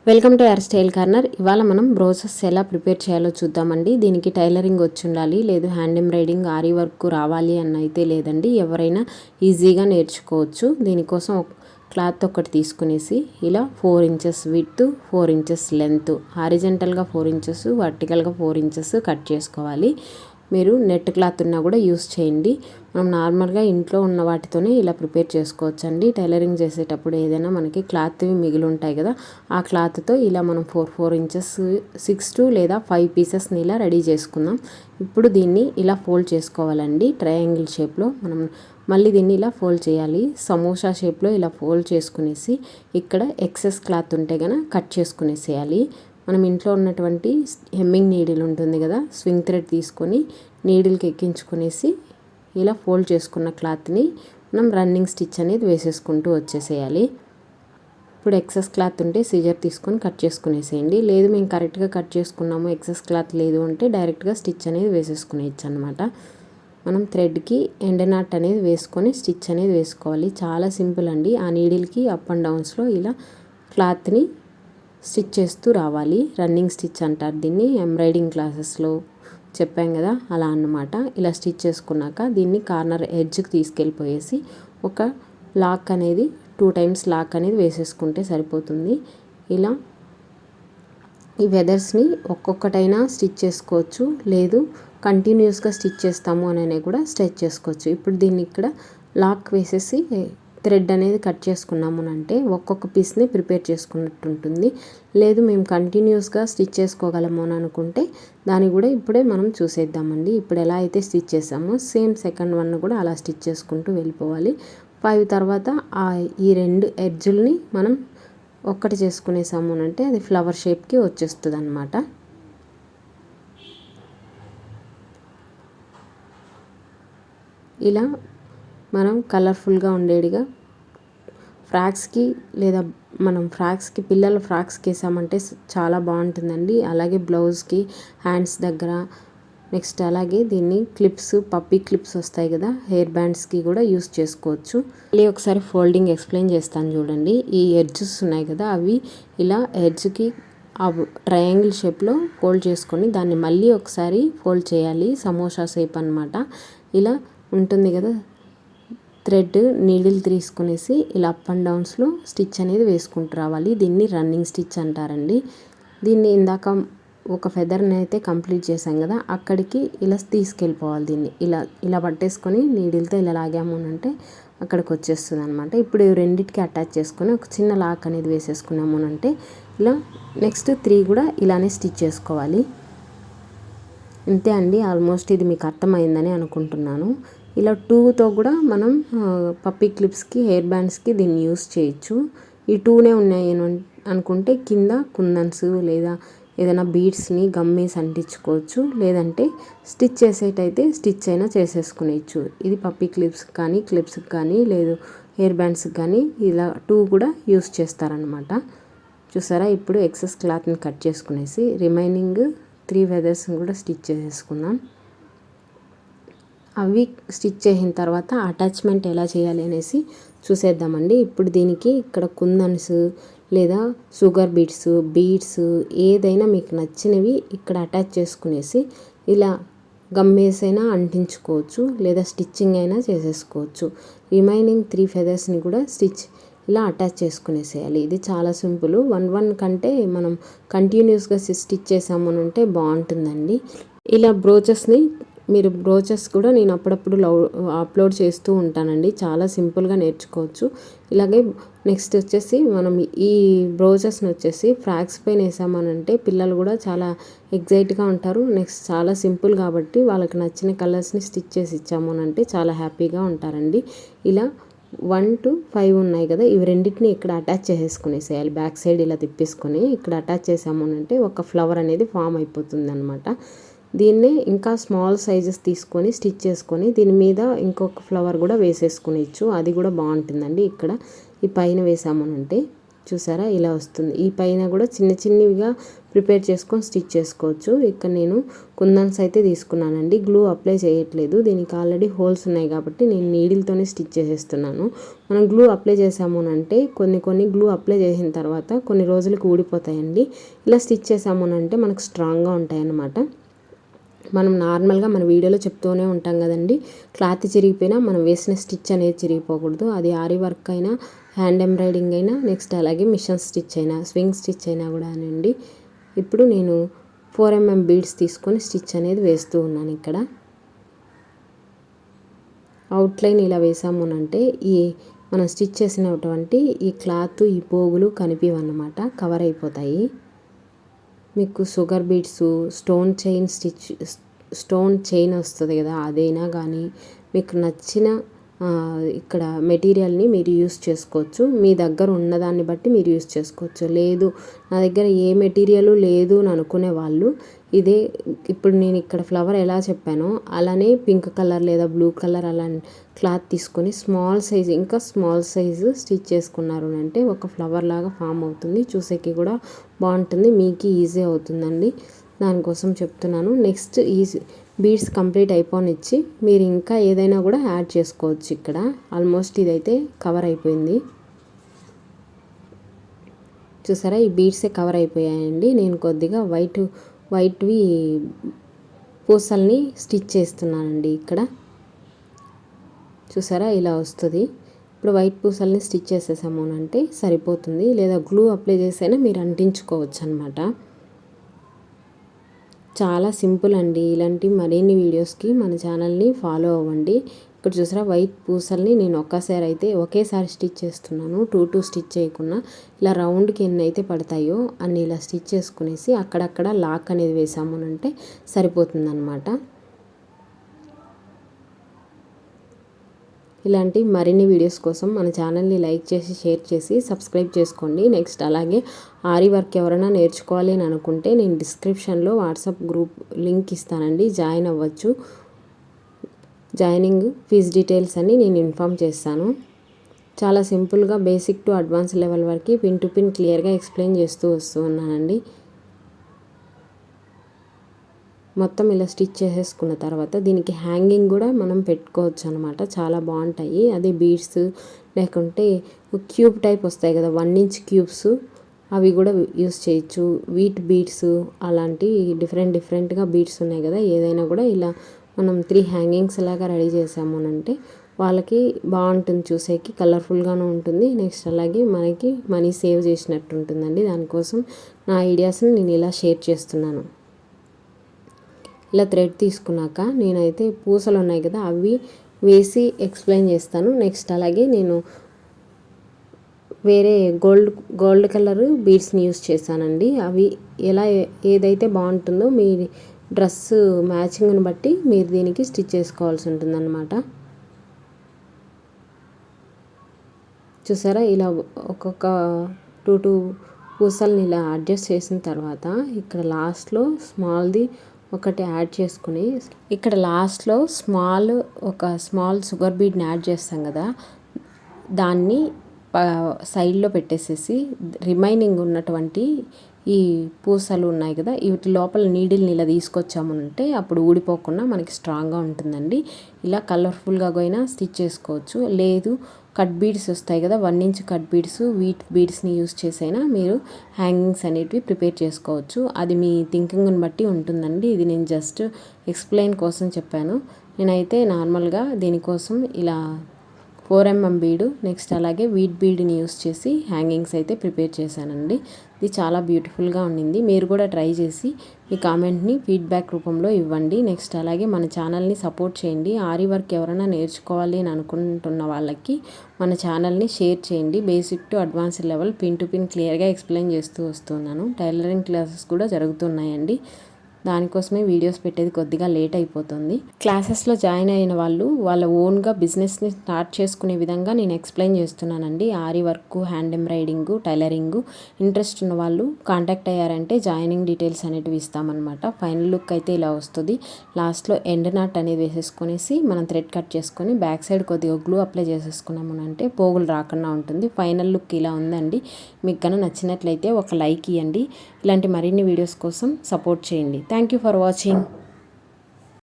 Welcome to hair style corner. ఇవాళ మనం brooches ఎలా ప్రిపేర్ చేయాలో చూద్దామండి. దీనికి టైలరింగ్ వచ్చి ఉండాలి, లేదు హ్యాండ్ ఎంబ్రాయిడింగ్ ఆరీ వర్క్ రావాలి అన్న అయితే లేదండి. ఎవరైనా ఈజీగా నేర్చుకోవచ్చు. దీనికోసం క్లాత్ ఒకటి తీసుకునేసి ఇలా 4 ఇంచెస్ విడ్త్, 4 ఇంచెస్ లెంత్, హారిజెంటల్గా 4 ఇంచెస్, వర్టికల్గా 4 ఇంచెస్ కట్ చేసుకోవాలి. మీరు నెట్ క్లాత్ ఉన్నా కూడా యూస్ చేయండి. మనం నార్మల్గా ఇంట్లో ఉన్న వాటితోనే ఇలా ప్రిపేర్ చేసుకోవచ్చండి. టైలరింగ్ చేసేటప్పుడు ఏదైనా మనకి క్లాత్వి మిగిలి ఉంటాయి కదా, ఆ క్లాత్తో ఇలా మనం 4 ఇంచెస్ 6 లేదా 5 పీసెస్ని ఇలా రెడీ చేసుకుందాం. ఇప్పుడు దీన్ని ఇలా ఫోల్డ్ చేసుకోవాలండి. ట్రయాంగిల్ షేప్లో మనం మళ్ళీ దీన్ని ఇలా ఫోల్డ్ చేయాలి. సమోసా షేప్లో ఇలా ఫోల్డ్ చేసుకునేసి ఇక్కడ ఎక్సెస్ క్లాత్ ఉంటే కనుక కట్ చేసుకునేసేయాలి. మనం ఇంట్లో ఉన్నటువంటి హెమ్మింగ్ నీడిల్ ఉంటుంది కదా, స్వింగ్ థ్రెడ్ తీసుకొని నీడిల్కి ఎక్కించుకునేసి ఇలా ఫోల్డ్ చేసుకున్న క్లాత్ని మనం రన్నింగ్ స్టిచ్ అనేది వేసేసుకుంటూ వచ్చేసేయాలి. ఇప్పుడు ఎక్సెస్ క్లాత్ ఉంటే సిజర్ తీసుకొని కట్ చేసుకునేసేయండి. లేదు మేము కరెక్ట్గా కట్ చేసుకున్నాము, ఎక్సెస్ క్లాత్ లేదు అంటే డైరెక్ట్గా స్టిచ్ అనేది వేసేసుకునేయచ్చు అనమాట. మనం థ్రెడ్కి ఎండ్ నాట్ అనేది వేసుకొని స్టిచ్ అనేది వేసుకోవాలి. చాలా సింపుల్ అండి. ఆ నీడిల్కి అప్ అండ్ డౌన్స్లో ఇలా క్లాత్ని స్టిచ్ చేస్తూ రావాలి. రన్నింగ్ స్టిచ్ అంటారు దీన్ని. ఎంబ్రాయిడింగ్ క్లాసెస్లో చెప్పాం కదా, అలా అన్నమాట. ఇలా స్టిచ్ చేసుకున్నాక దీన్ని కార్నర్ ఎడ్జ్కి తీసుకెళ్ళిపోయేసి ఒక లాక్ అనేది 2 టైమ్స్ లాక్ అనేది వేసేసుకుంటే సరిపోతుంది. ఇలా ఈ వెదర్స్ని ఒక్కొక్కటైనా స్టిచ్ చేసుకోవచ్చు, లేదు కంటిన్యూస్గా స్టిచ్ చేస్తాము అని కూడా స్టిచ్ చేసుకోవచ్చు. ఇప్పుడు దీన్ని ఇక్కడ లాక్ వేసేసి థ్రెడ్ అనేది కట్ చేసుకున్నాము అంటే ఒక్కొక్క పీస్ని ప్రిపేర్ చేసుకున్నట్టు ఉంటుంది. లేదు మేము కంటిన్యూస్గా స్టిచ్ చేసుకోగలము అని అనుకుంటే దాన్ని కూడా ఇప్పుడే మనం చూసేద్దామండి. ఇప్పుడు ఎలా అయితే స్టిచ్ చేసామో సేమ్ సెకండ్ వన్ కూడా అలా స్టిచ్ చేసుకుంటూ వెళ్ళిపోవాలి. 5 తర్వాత ఈ 2 ఎడ్జుల్ని మనం ఒక్కటి చేసుకునేసాము అంటే అది ఫ్లవర్ షేప్కి వచ్చేస్తుంది అనమాట. ఇలా మనం కలర్ఫుల్గా ఉండేదిగా ఫ్రాక్స్కి లేదా మనం ఫ్రాక్స్కి పిల్లల ఫ్రాక్స్కి వేసామంటే చాలా బాగుంటుందండి. అలాగే బ్లౌజ్కి హ్యాండ్స్ దగ్గర, నెక్స్ట్ అలాగే దీన్ని క్లిప్స్, పప్పీ క్లిప్స్ వస్తాయి కదా, హెయిర్ బ్యాండ్స్కి కూడా యూస్ చేసుకోవచ్చు. మళ్ళీ ఒకసారి ఫోల్డింగ్ ఎక్స్ప్లెయిన్ చేస్తాను చూడండి. ఈ ఎడ్జెస్ ఉన్నాయి కదా, అవి ఇలా ఎడ్జ్కి ఆ ట్రయాంగిల్ షేప్లో ఫోల్డ్ చేసుకొని దాన్ని మళ్ళీ ఒకసారి ఫోల్డ్ చేయాలి. సమోసా షేప్ అనమాట. ఇలా ఉంటుంది కదా, థ్రెడ్ నీడిల్ తీసుకునేసి ఇలా అప్ అండ్ డౌన్స్లో స్టిచ్ అనేది వేసుకుంటూ రావాలి. దీన్ని రన్నింగ్ స్టిచ్ అంటారండి. దీన్ని ఇందాక ఒక ఫెదర్ని అయితే కంప్లీట్ చేసాం కదా, అక్కడికి ఇలా తీసుకెళ్ళిపోవాలి. దీన్ని ఇలా పట్టేసుకొని నీడిల్తో ఇలా లాగాము అంటే అక్కడికి వచ్చేస్తుంది అనమాట. ఇప్పుడు రెండింటికి అటాచ్ చేసుకొని ఒక చిన్న లాక్ అనేది వేసేసుకున్నాము అంటే ఇలా నెక్స్ట్ 3 కూడా ఇలానే స్టిచ్ చేసుకోవాలి. అంతే అండి. ఆల్మోస్ట్ ఇది మీకు అర్థమైందని అనుకుంటున్నాను. ఇలా 2తో కూడా మనం పప్పీ క్లిప్స్కి, హెయిర్ బ్యాండ్స్కి దీన్ని యూస్ చేయొచ్చు. ఈ 2నే ఉన్నాయి అనుకుంటే కింద కుందన్స్ లేదా ఏదైనా బీడ్స్ని గమ్మేసి అంటించుకోవచ్చు, లేదంటే స్టిచ్ చేసేటైతే స్టిచ్ అయినా చేసేసుకునేయచ్చు. ఇది పప్పీ క్లిప్స్కి కానీ, క్లిప్స్కి కానీ, లేదు హెయిర్ బ్యాండ్స్కి కానీ ఇలా 2 కూడా యూస్ చేస్తారనమాట. చూసారా, ఇప్పుడు ఎక్సెస్ క్లాత్ని కట్ చేసుకునేసి రిమైనింగ్ 3 వెదర్స్ని కూడా స్టిచ్ చేసేసుకుందాం. అవి స్టిచ్ చేసిన తర్వాత అటాచ్మెంట్ ఎలా చేయాలి అనేసి చూసేద్దామండి. ఇప్పుడు దీనికి ఇక్కడ కుందన్స్ లేదా షుగర్ బీడ్స్ ఏదైనా మీకు నచ్చినవి ఇక్కడ అటాచ్ చేసుకునేసి ఇలా గమ్మేసైనా అంటించుకోవచ్చు, లేదా స్టిచ్చింగ్ అయినా చేసేసుకోవచ్చు. రిమైనింగ్ 3 ఫెదర్స్ని కూడా స్టిచ్ ఇలా అటాచ్ చేసుకునేసేయాలి. ఇది చాలా సింపుల్. 1 కంటే మనం కంటిన్యూస్గా స్టిచ్ చేసాము అంటే బాగుంటుందండి. ఇలా బ్రోచెస్ కూడా నేను అప్పుడప్పుడు అప్లోడ్ చేస్తూ ఉంటానండి. చాలా సింపుల్గా నేర్చుకోవచ్చు. ఇలాగే నెక్స్ట్ వచ్చేసి మనం ఈ బ్రోచెస్ని వచ్చేసి ఫ్రాక్స్ పైన వేసామనంటే పిల్లలు కూడా చాలా ఎగ్జైట్గా ఉంటారు. నెక్స్ట్ చాలా సింపుల్ కాబట్టి వాళ్ళకి నచ్చిన కలర్స్ని స్టిచ్ చేసి ఇచ్చాము అంటే చాలా హ్యాపీగా ఉంటారండి. ఇలా 1 to 5 ఉన్నాయి కదా, ఇవి రెండింటిని ఇక్కడ అటాచ్ చేసేసుకునేసేయాలి. బ్యాక్ సైడ్ ఇలా తిప్పేసుకొని ఇక్కడ అటాచ్ చేసాము అంటే ఒక ఫ్లవర్ అనేది ఫామ్ అయిపోతుంది అనమాట. దీన్నే ఇంకా స్మాల్ సైజెస్ తీసుకొని స్టిచ్ చేసుకొని దీని మీద ఇంకొక ఫ్లవర్ కూడా వేసేసుకునేయచ్చు. అది కూడా బాగుంటుందండి. ఇక్కడ ఈ పైన వేసామనంటే చూసారా ఇలా వస్తుంది. ఈ పైన కూడా చిన్న చిన్నవిగా ప్రిపేర్ చేసుకొని స్టిచ్ చేసుకోవచ్చు. ఇక్కడ నేను కుందన్స్ అయితే తీసుకున్నానండి. గ్లూ అప్లై చేయట్లేదు, దీనికి ఆల్రెడీ హోల్స్ ఉన్నాయి కాబట్టి నేను నీడిల్తోనే స్టిచ్ చేసేస్తున్నాను. మనం గ్లూ అప్లై చేసాము అంటే కొన్ని గ్లూ అప్లై చేసిన తర్వాత కొన్ని రోజులకు ఊడిపోతాయండి. ఇలా స్టిచ్ చేసాము అంటే మనకు స్ట్రాంగ్గా ఉంటాయి అన్నమాట. మనం నార్మల్గా మన వీడియోలో చెప్తూనే ఉంటాం కదండి, క్లాత్ చిరిగిపోయినా మనం వేసిన స్టిచ్ అనేది చిరిగిపోకూడదు. అది ఆరీ వర్క్ అయినా, హ్యాండ్ ఎంబ్రాయిడింగ్ అయినా, నెక్స్ట్ అలాగే మిషన్ స్టిచ్ అయినా, స్వింగ్ స్టిచ్ అయినా కూడా అండి. ఇప్పుడు నేను 4mm బీడ్స్ తీసుకొని స్టిచ్ అనేది వేస్తూ ఉన్నాను. ఇక్కడ అవుట్లైన్ ఇలా వేసాము అంటే ఈ మనం స్టిచ్ చేసినటువంటి ఈ క్లాత్, ఈ పోగులు కనిపివన్నమాట, కవర్ అయిపోతాయి. మీకు షుగర్ బీడ్స్, స్టోన్ చైన్ వస్తుంది కదా, అదైనా కానీ మీకు నచ్చిన ఇక్కడ మెటీరియల్ని మీరు యూస్ చేసుకోవచ్చు. మీ దగ్గర ఉన్నదాన్ని బట్టి మీరు యూస్ చేసుకోవచ్చు. లేదు నా దగ్గర ఏ మెటీరియల్ లేదు అని అనుకునే వాళ్ళు ఇదే, ఇప్పుడు నేను ఇక్కడ ఫ్లవర్ ఎలా చెప్పానో అలానే పింక్ కలర్ లేదా బ్లూ కలర్ అలా క్లాత్ తీసుకొని ఇంకా స్మాల్ సైజు స్టిచ్ చేసుకున్నారు అంటే ఒక ఫ్లవర్ లాగా ఫామ్ అవుతుంది. చూసేకి కూడా బాగుంటుంది, మీకు ఈజీ అవుతుందండి. దానికోసం చెప్తున్నాను. నెక్స్ట్ ఈ బీడ్స్ కంప్లీట్ అయిపోనిచ్చి మీరు ఇంకా ఏదైనా కూడా యాడ్ చేసుకోవచ్చు. ఇక్కడ ఆల్మోస్ట్ ఇదైతే కవర్ అయిపోయింది. చూసారా, ఈ బీడ్సే కవర్ అయిపోయాయండి. నేను కొద్దిగా వైట్వి పూసల్ని స్టిచ్ చేస్తున్నానండి. ఇక్కడ చూసారా ఇలా వస్తుంది. ఇప్పుడు వైట్ పూసల్ని స్టిచ్ చేసేసాము అంటే సరిపోతుంది, లేదా గ్లూ అప్లై చేసైనా మీరు అంటించుకోవచ్చు అనమాట. చాలా సింపుల్ అండి. ఇలాంటి మరిన్ని వీడియోస్కి మన ఛానల్ని ఫాలో అవ్వండి. ఇక్కడ చూసారా, వైట్ పూసల్ని నేను ఒకేసారి స్టిచ్ చేస్తున్నాను. 2 స్టిచ్ చేయకుండా ఇలా రౌండ్కి ఎన్ని అయితే పడతాయో అన్ని ఇలా స్టిచ్ చేసుకునేసి అక్కడక్కడ లాక్ అనేది వేసాము అంటే సరిపోతుంది అన్నమాట. ఇలాంటి మరిన్ని వీడియోస్ కోసం మన ఛానల్ని లైక్ చేసి, షేర్ చేసి, సబ్స్క్రైబ్ చేసుకోండి. నెక్స్ట్ అలాగే ఆరీ వర్క్ ఎవరైనా నేర్చుకోవాలి అని అనుకుంటే నేను డిస్క్రిప్షన్లో వాట్సాప్ గ్రూప్ లింక్ ఇస్తానండి, జాయిన్ అవ్వచ్చు. జాయినింగ్ ఫీజ్ డీటెయిల్స్ అని నేను ఇన్ఫామ్ చేస్తాను. చాలా సింపుల్గా బేసిక్ టు అడ్వాన్స్ లెవెల్ వరకు పిన్ టు పిన్ క్లియర్గా ఎక్స్ప్లెయిన్ చేస్తూ ఉన్నానండి. మొత్తం ఇలా స్టిచ్ చేసేసుకున్న తర్వాత దీనికి హ్యాంగింగ్ కూడా మనం పెట్టుకోవచ్చు అనమాట, చాలా బాగుంటాయి. అదే బీడ్స్ లేకుంటే క్యూబ్ టైప్ వస్తాయి కదా, 1 ఇంచ్ క్యూబ్స్, అవి కూడా యూస్ చేయొచ్చు. వీట్ బీడ్స్ అలాంటి డిఫరెంట్గా బీడ్స్ ఉన్నాయి కదా, ఏదైనా కూడా ఇలా మనం 3 హ్యాంగింగ్స్ లాగా రెడీ చేసాము అంటే వాళ్ళకి బాగుంటుంది, చూసేకి కలర్ఫుల్గాను ఉంటుంది. నెక్స్ట్ అలాగే మనకి మనీ సేవ్ చేసినట్టు ఉంటుందండి. దానికోసం నా ఐడియాస్ని నేను ఇలా షేర్ చేస్తున్నాను. ఇలా థ్రెడ్ తీసుకున్నాక నేనైతే పూసలు ఉన్నాయి కదా అవి వేసి ఎక్స్ప్లెయిన్ చేస్తాను. నెక్స్ట్ అలాగే నేను వేరే గోల్డ్ కలర్ బీడ్స్ని యూస్ చేశానండి. అవి ఏదైతే బాగుంటుందో మీ డ్రెస్ మ్యాచింగ్ని బట్టి మీరు దీనికి స్టిచ్ చేసుకోవాల్సి ఉంటుందన్నమాట. చూసారా, ఇలా ఒక్కొక్క 2 పూసల్ని ఇలా అడ్జస్ట్ చేసిన తర్వాత ఇక్కడ లాస్ట్లో స్మాల్ది ఒకటి యాడ్ చేసుకుని, ఇక్కడ లాస్ట్లో ఒక స్మాల్ షుగర్ బీడ్ని యాడ్ చేస్తాం కదా, దాన్ని సైడ్లో పెట్టేసేసి రిమైనింగ్ ఉన్నటువంటి ఈ పూసలు ఉన్నాయి కదా వీటి లోపల నీడిల్ని ఇలా తీసుకొచ్చామంటే అప్పుడు ఊడిపోకుండా మనకి స్ట్రాంగ్గా ఉంటుందండి. ఇలా కలర్ఫుల్గా అయినా స్టిచ్ చేసుకోవచ్చు. లేదు కట్ బీడ్స్ వస్తాయి కదా, 1 ఇంచ్ కట్ బీడ్స్, వీట్ బీడ్స్ని యూస్ చేసైనా మీరు హ్యాంగింగ్స్ అనేటివి ప్రిపేర్ చేసుకోవచ్చు. అది మీ థింకింగ్ని బట్టి ఉంటుందండి. ఇది నేను జస్ట్ ఎక్స్ప్లెయిన్ కోసం చెప్పాను. నేనైతే నార్మల్గా దీనికోసం ఇలా 4mm బీడు, నెక్స్ట్ అలాగే వీట్ బీడ్ని యూస్ చేసి హ్యాంగింగ్స్ అయితే ప్రిపేర్ చేశానండి. ఇది చాలా బ్యూటిఫుల్గా ఉండింది. మీరు కూడా ట్రై చేసి మీ కామెంట్ని ఫీడ్బ్యాక్ రూపంలో ఇవ్వండి. నెక్స్ట్ అలాగే మన ఛానల్ని సపోర్ట్ చేయండి. ఆరీ వర్క్ ఎవరైనా నేర్చుకోవాలి అని అనుకుంటున్న వాళ్ళకి మన ఛానల్ని షేర్ చేయండి. Basic to advance level pin to pin క్లియర్గా ఎక్స్ప్లెయిన్ చేస్తూ వస్తున్నాను. టైలరింగ్ క్లాసెస్ కూడా జరుగుతున్నాయండి. దానికోసమే వీడియోస్ పెట్టేది కొద్దిగా లేట్ అయిపోతుంది. క్లాసెస్లో జాయిన్ అయిన వాళ్ళు వాళ్ళ ఓన్గా బిజినెస్ని స్టార్ట్ చేసుకునే విధంగా నేను ఎక్స్ప్లెయిన్ చేస్తున్నానండి. ఆరి work, hand embroidering, tailoring interest ఉన్న వాళ్ళు కాంటాక్ట్ అయ్యారంటే జాయినింగ్ డీటెయిల్స్ అనేటివి ఇస్తామన్నమాట. ఫైనల్ లుక్ అయితే ఇలా వస్తుంది. లాస్ట్లో ఎండ్ నాట్ అనేది వేసేసుకొనేసి మనం థ్రెడ్ కట్ చేసుకొని బ్యాక్ సైడ్ కొద్దిగా గ్లూ అప్లై చేసేసుకున్నాము అంటే పోగులు రాకుండా ఉంటుంది. ఫైనల్ లుక్ ఇలా ఉందండి. మీకు కనుక నచ్చినట్లయితే ఒక లైక్ ఇవ్వండి. ఇలాంటి మరిన్ని వీడియోస్ కోసం సపోర్ట్ చేయండి. Thank you for watching.